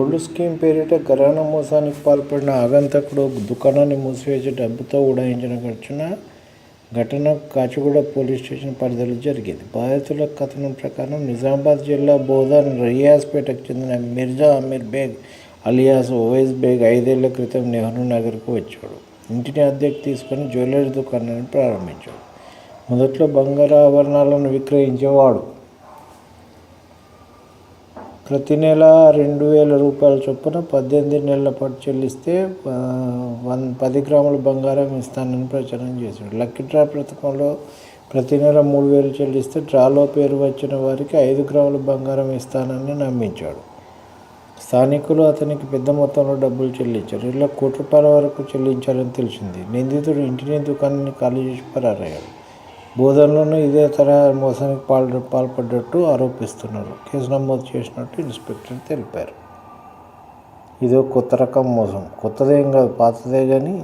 Gold scheme పేరిట ఘరానా మోసానికి పాల్పడిన ఆగంతకుడు దుకాణాన్ని మూసివేసి డబ్బుతో ఉడాయించిన ఘటన కాచిగూడ పోలీస్ స్టేషన్ పరిధిలో జరిగింది. బాధితుల కథనం ప్రకారం నిజామాబాద్ జిల్లా బోధన్ రియాజ్పేటకు చెందిన మిర్జా అమీర్ బేగ్ అలియాస్ ఓవైస్ బేగ్ 5 ఏళ్ల క్రితం నెహ్రూ నగర్కు వచ్చాడు. ఇంటిని అద్దెకు తీసుకొని జ్యువెలరీ దుకాణాన్ని ప్రారంభించాడు. మొదట్లో బంగారు ఆభరణాలను విక్రయించేవాడు. ప్రతి నెల 2,000 రూపాయల చొప్పున 18 నెలల పాటు చెల్లిస్తే 10 గ్రాముల బంగారం ఇస్తానని ప్రచారం చేశాడు. లక్కీ డ్రా పథకంలో ప్రతి నెల 3,000 చెల్లిస్తే డ్రాలో పేరు వచ్చిన వారికి 5 గ్రాముల బంగారం ఇస్తానని నమ్మించాడు. స్థానికులు అతనికి పెద్ద మొత్తంలో డబ్బులు చెల్లించారు. ఇలా ₹1,00,00,000 వరకు చెల్లించాలని తెలిసింది. నిందితుడు ఇంటిని దుకాణాన్ని ఖాళీ చేసి పరారయ్యాడు. బోధనలోనూ ఇదే తరహా మోసానికి పాల్పడ్డట్టు ఆరోపిస్తున్నారు. కేసు నమోదు చేసినట్టు ఇన్స్పెక్టర్ తెలిపారు. ఇదో కొత్త రకం మోసం. కొత్తదేం కాదు, పాతదే కానీ